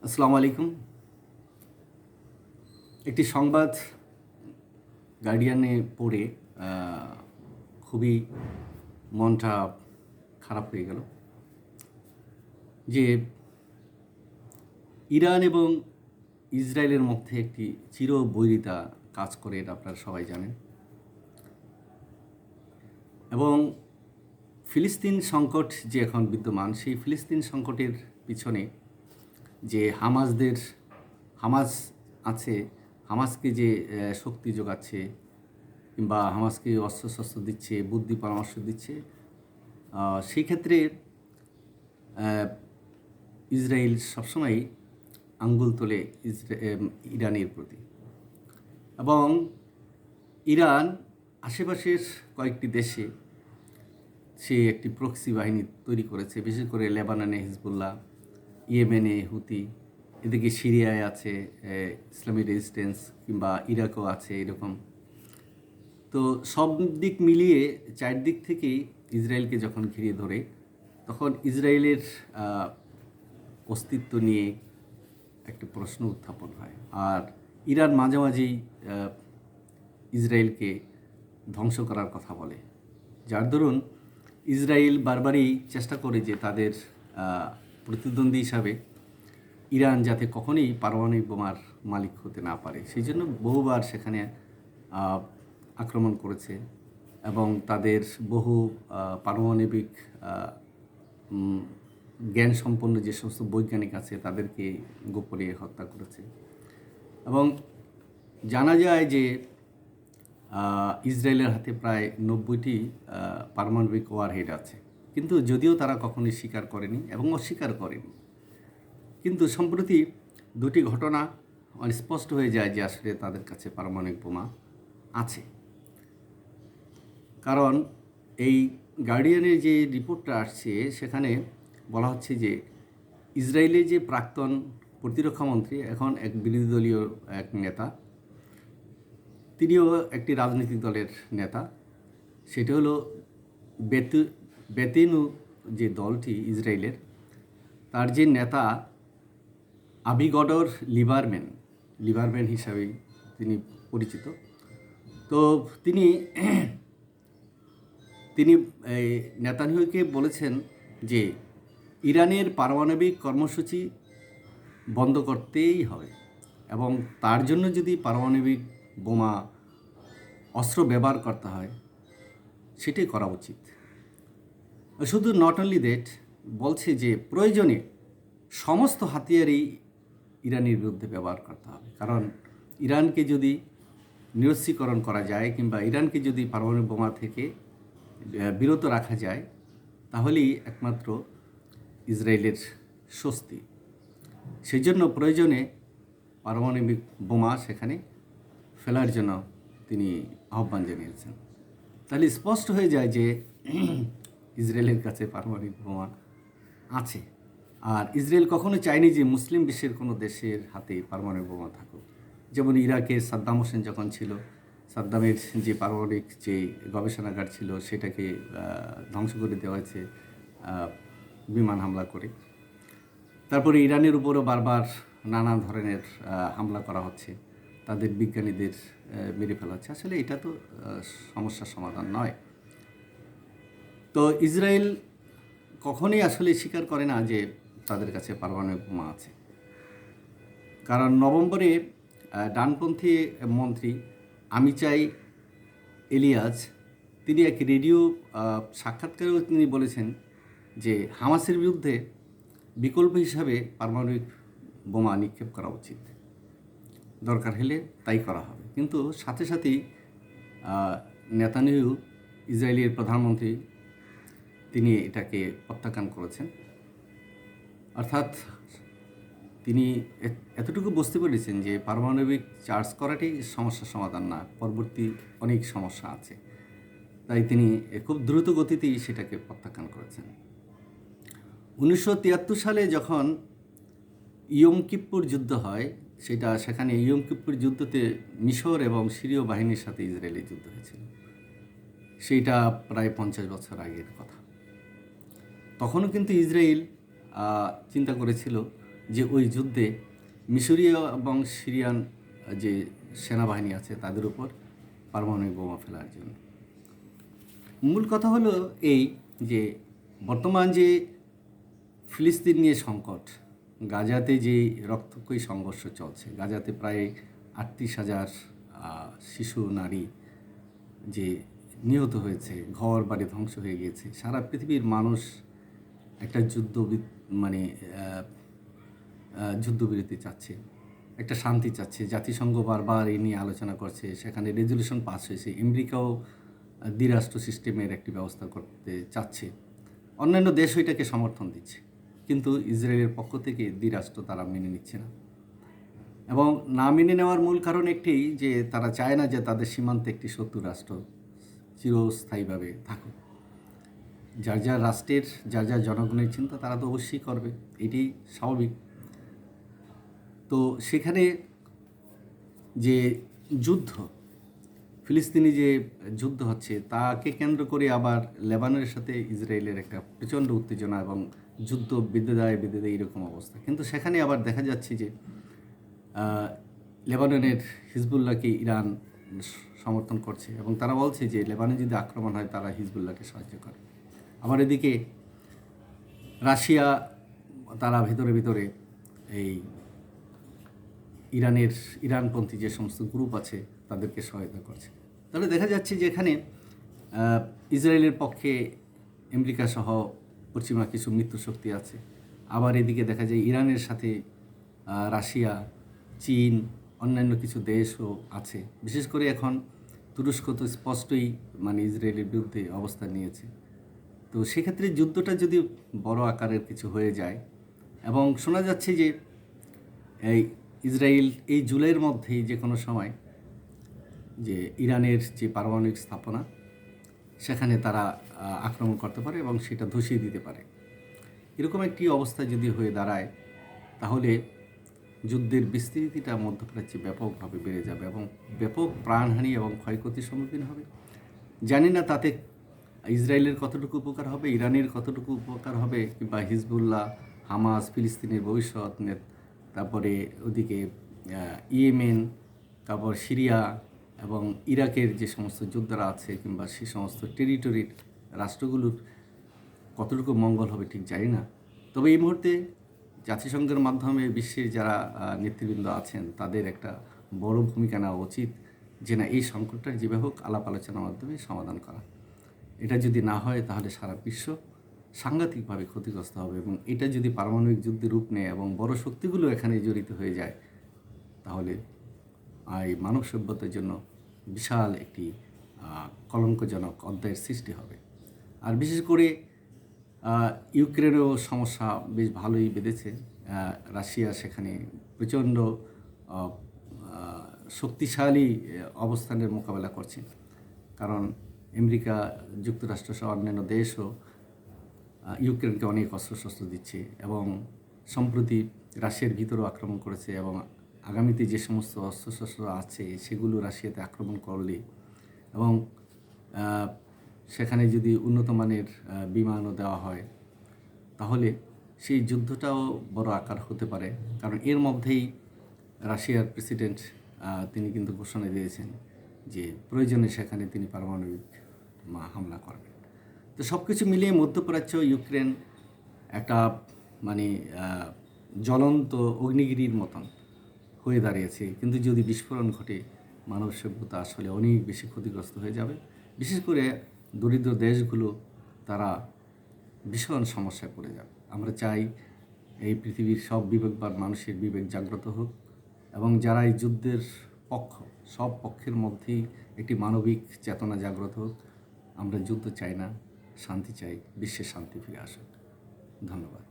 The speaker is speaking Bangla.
আসসালামু আলাইকুম। একটি সংবাদ গার্ডিয়ানে পড়ে আ খুবই মনটা খারাপ হয়ে গেল। যে ইরান এবং ইসরায়েলের মধ্যে একটি চিরবৈরিতা কাজ করে, এটা আপনারা সবাই জানেন। এবং ফিলিস্তিন সংকট যে এখন বিদ্যমান, সেই ফিলিস্তিন সংকটের পিছনে যে হামাস আছে, হামাসকে যে শক্তি যোগাচ্ছে কিংবা হামাসকে অস্ত্রশস্ত্র দিচ্ছে, বুদ্ধি পরামর্শ দিচ্ছে, সেই ক্ষেত্রে ইসরায়েল সবসময়ই আঙ্গুল তোলে ইরানের প্রতি। এবং ইরান আশেপাশের কয়েকটি দেশে সে একটি প্রক্সি বাহিনী তৈরি করেছে, বিশেষ করে লেবাননে হিজবুল্লাহ, ইয়েমেনে হুতি, এদিকে সিরিয়ায় আছে ইসলামী রেজিস্ট্যান্স, কিংবা ইরাকও আছে এরকম। তো সব দিক মিলিয়ে চারদিক থেকেই ইসরায়েলকে যখন ঘিরে ধরে, তখন ইসরায়েলের অস্তিত্ব নিয়ে একটা প্রশ্ন উত্থাপন হয়। আর ইরান মাঝে মাঝেই ইসরায়েলকে ধ্বংস করার কথা বলে, যার দরুন ইসরায়েল বারবারই চেষ্টা করে যে তাদের প্রতিদ্বন্দ্বী হিসাবে ইরান যাতে কখনোই পারমাণবিক বোমার মালিক হতে না পারে, সেই জন্য বহুবার সেখানে আক্রমণ করেছে এবং তাদের বহু পারমাণবিক জ্ঞান সম্পন্ন যে সমস্ত বৈজ্ঞানিক আছে তাদেরকে গোপনে হত্যা করেছে। এবং জানা যায় যে ইসরায়েলের হাতে প্রায় 90টি পারমাণবিক ওয়ারহেড আছে, কিন্তু যদিও তারা কখনোই স্বীকার করেনি এবং অস্বীকার করেনি। কিন্তু সম্প্রতি দুটি ঘটনা স্পষ্ট হয়ে যায় যে আসলে তাদের কাছে পারমাণবিক বোমা আছে। কারণ এই গার্ডিয়ানের যে রিপোর্টটা আসছে, সেখানে বলা হচ্ছে যে ইসরায়েলের যে প্রাক্তন প্রতিরক্ষামন্ত্রী, এখন এক বিরোধী দলীয় এক নেতা, তিনিও একটি রাজনৈতিক দলের নেতা, সেটা হলো বেতেনু যে দলটি ইসরায়েলের, তার যে নেতা আবিগডর লিবারম্যান হিসাবেই তিনি পরিচিত। তো তিনি এই নেতানিয়াহুকে বলেছেন যে ইরানের পারমাণবিক কর্মসূচি বন্ধ করতেই হবে, এবং তার জন্য যদি পারমাণবিক বোমা অস্ত্র ব্যবহার করতে হয় সেটাই করা উচিত। শুধু নট অনলি দ্যাট, বলছে যে প্রয়োজনে সমস্ত হাতিয়ারই ইরানের বিরুদ্ধে ব্যবহার করতে হবে। কারণ ইরানকে যদি নিরস্ত্রীকরণ করা যায় কিংবা ইরানকে যদি পারমাণবিক বোমা থেকে বিরত রাখা যায়, তাহলেই একমাত্র ইসরায়েলের স্বস্তি। সেই জন্য প্রয়োজনে পারমাণবিক বোমা সেখানে ফেলার জন্য তিনি আহ্বান জানিয়েছেন। তাহলে স্পষ্ট হয়ে যায় যে ইসরায়েলের কাছে পারমাণবিক বোমা আছে। আর ইসরায়েল কখনো চায়নি যে মুসলিম বিশ্বের কোনো দেশের হাতে পারমাণবিক বোমা থাকুক। যেমন ইরাকে সাদ্দাম হোসেন যখন ছিল, সাদ্দামের যে পারমাণবিক যে গবেষণাগার ছিল সেটাকে ধ্বংস করে দেওয়া হয়েছে বিমান হামলা করে। তারপরে ইরানের উপরও বারবার নানা ধরনের হামলা করা হচ্ছে, তাদের বিজ্ঞানীদের মেরে ফেলা হচ্ছে। আসলে এটা তো সমস্যার সমাধান নয়। তো ইসরায়েল কখনোই আসলে স্বীকার করে না যে তাদের কাছে পারমাণবিক বোমা আছে। কারণ নভেম্বরে ডানপন্থী মন্ত্রী আমিচাই এলিয়াস, তিনি এক রেডিও সাক্ষাৎকারেও তিনি বলেছেন যে হামাসের বিরুদ্ধে বিকল্প হিসাবে পারমাণবিক বোমা নিক্ষেপ করা উচিত, দরকার হলে তাই করা হবে। কিন্তু সাথে সাথেই নেতানিয়াহু, ইসরায়েলের প্রধানমন্ত্রী, তিনি এটাকে প্রত্যাখ্যান করেছেন। অর্থাৎ তিনি এতটুকু বুঝতে পেরেছেন যে পারমাণবিক চার্জ করাটাই সমস্যার সমাধান না, পরবর্তী অনেক সমস্যা আছে। তাই তিনি খুব দ্রুত গতিতেই সেটাকে প্রত্যাখ্যান করেছেন। 1973 সালে যখন ইয়ম কিপ্পুর যুদ্ধ হয়, সেখানে ইয়ম কিপ্পুর যুদ্ধতে মিশর এবং সিরীয় বাহিনীর সাথে ইসরায়েলের যুদ্ধ হয়েছিল। সেইটা প্রায় 50 বছর আগের কথা। তখনও কিন্তু ইসরায়েল চিন্তা করেছিল যে ওই যুদ্ধে মিশরীয় এবং সিরিয়ান যে সেনাবাহিনী আছে তাদের উপর পারমাণবিক বোমা ফেলার জন্য। মূল কথা হলো এই যে বর্তমান যে ফিলিস্তিন নিয়ে সংকট, গাজাতে যে রক্তক্ষয়ী সংঘর্ষ চলছে, গাজাতে প্রায় 38,000 শিশু নারী যে নিহত হয়েছে, ঘর বাড়ি ধ্বংস হয়ে গিয়েছে, সারা পৃথিবীর মানুষ একটা মানে যুদ্ধবিরতি চাচ্ছে, একটা শান্তি চাচ্ছে। জাতিসংঘ বারবার এই নিয়ে আলোচনা করছে, সেখানে রেজলিউশন পাস হয়েছে। আমেরিকাও দ্বিরাষ্ট্র সিস্টেমের একটি ব্যবস্থা করতে চাচ্ছে, অন্যান্য দেশ এটাকে সমর্থন দিচ্ছে, কিন্তু ইসরায়েলের পক্ষ থেকে দ্বিরাষ্ট্র তারা মেনে নিচ্ছে না। এবং না মেনে নেওয়ার মূল কারণ একটিই, যে তারা চায় না যে তাদের সীমান্তে একটি শত্রু রাষ্ট্র চিরস্থায়ীভাবে থাকুক। যার যার রাষ্ট্রের যার যার জনগণের চিন্তা তারা তো অবশ্যই করবে, এটি স্বাভাবিক। তো সেখানে যে যুদ্ধ, ফিলিস্তিনি যে যুদ্ধ হচ্ছে, তাকে কেন্দ্র করে আবার লেবাননের সাথে ইসরায়েলের একটা প্রচণ্ড উত্তেজনা এবং যুদ্ধ বেঁধে দেয় এরকম অবস্থা। কিন্তু সেখানে আবার দেখা যাচ্ছে যে লেবাননের হিজবুল্লাহকে ইরান সমর্থন করছে এবং তারা বলছে যে লেবাননে যদি আক্রমণ হয় তারা হিজবুল্লাহকে সাহায্য করে। আবার এদিকে রাশিয়া তারা ভিতরে এই ইরানপন্থী যে সমস্ত গ্রুপ আছে তাদেরকে সহায়তা করছে। তাহলে দেখা যাচ্ছে যে এখানে ইসরায়েলের পক্ষে আমেরিকা সহ পশ্চিমা কিছু মিত্রশক্তি আছে। আবার এদিকে দেখা যায় ইরানের সাথে রাশিয়া, চীন, অন্যান্য কিছু দেশও আছে। বিশেষ করে এখন তুরস্ক তো স্পষ্টই মানে ইসরায়েলের বিরুদ্ধে অবস্থান নিয়েছে। তো সেক্ষেত্রে যুদ্ধটা যদি বড় আকারের কিছু হয়ে যায়, এবং শোনা যাচ্ছে যে এই ইসরায়েল এই জুলাইয়ের মধ্যেই যে কোনো সময় যে ইরানের যে পারমাণবিক স্থাপনা সেখানে তারা আক্রমণ করতে পারে এবং সেটা ধসিয়ে দিতে পারে। এরকম একটি অবস্থা যদি হয়ে দাঁড়ায়, তাহলে যুদ্ধের বিস্তৃতিটা মধ্যপ্রাচ্যে ব্যাপকভাবে বেড়ে যাবে এবং ব্যাপক প্রাণহানি এবং ক্ষয়ক্ষতির সম্মুখীন হবে। জানি না তাতে ইসরায়েলের কতটুকু উপকার হবে, ইরানের কতটুকু উপকার হবে, কিংবা হিজবুল্লাহ, হামাস, ফিলিস্তিনের ভবিষ্যৎ, তারপরে ওদিকে ইয়েমেন, তারপর সিরিয়া এবং ইরাকের যে সমস্ত যোদ্ধারা আছে, কিংবা সে সমস্ত টেরিটরির রাষ্ট্রগুলোর কতটুকু মঙ্গল হবে ঠিক জানি না। তবে এই মুহূর্তে জাতিসংঘের মাধ্যমে বিশ্বের যারা নেতৃবৃন্দ আছেন তাদের একটা বড় ভূমিকা নেওয়া উচিত, যে না, এই সংকটটা যেভাবে হোক আলাপ আলোচনার মাধ্যমে সমাধান করা। এটা যদি না হয় তাহলে সারা বিশ্ব সাংঘাতিকভাবে ক্ষতিগ্রস্ত হবে, এবং এটা যদি পারমাণবিক যুদ্ধের রূপ নেয় এবং বড় শক্তিগুলো এখানে জড়িত হয়ে যায়, তাহলে এই মানব সভ্যতার জন্য বিশাল একটি কলঙ্কজনক অধ্যায়ের সৃষ্টি হবে। আর বিশেষ করে ইউক্রেনেও সমস্যা বেশ ভালোই বেড়েছে। রাশিয়া সেখানে প্রচণ্ড শক্তিশালী অবস্থানের মোকাবেলা করছে, কারণ আমেরিকা, যুক্তরাষ্ট্র সহ অন্যান্য দেশও ইউক্রেনকে অনেক অস্ত্রশস্ত্র দিচ্ছে এবং সম্প্রতি রাশিয়ার ভিতরেও আক্রমণ করেছে, এবং আগামীতে যে সমস্ত অস্ত্রশস্ত্র আছে সেগুলো রাশিয়াতে আক্রমণ করলে এবং সেখানে যদি উন্নত মানের বিমানও দেওয়া হয়, তাহলে সেই যুদ্ধটাও বড় আকার হতে পারে। কারণ এর মধ্যেই রাশিয়ার প্রেসিডেন্ট তিনি কিন্তু ঘোষণা দিয়েছেন যে প্রয়োজনে সেখানে তিনি পারমাণবিক হামলা করবেন। তো সব কিছু মিলিয়ে মধ্যপ্রাচ্য, ইউক্রেন একটা মানে জ্বলন্ত অগ্নিগিরির মতন হয়ে দাঁড়িয়েছে। কিন্তু যদি বিস্ফোরণ ঘটে, মানব সভ্যতা আসলে অনেক বেশি ক্ষতিগ্রস্ত হয়ে যাবে। বিশেষ করে দরিদ্র দেশগুলো তারা ভীষণ সমস্যায় পড়ে যাবে। আমরা চাই এই পৃথিবীর সব বিবেকবান মানুষের বিবেক জাগ্রত হোক, এবং যারা এই যুদ্ধের সব পক্ষের মধ্যেই একটি মানবিক চেতনা জাগ্রত হোক। আমরা যুদ্ধ চাই না, শান্তি চাই, বিশ্বের শান্তি ফিরে আসুক। ধন্যবাদ।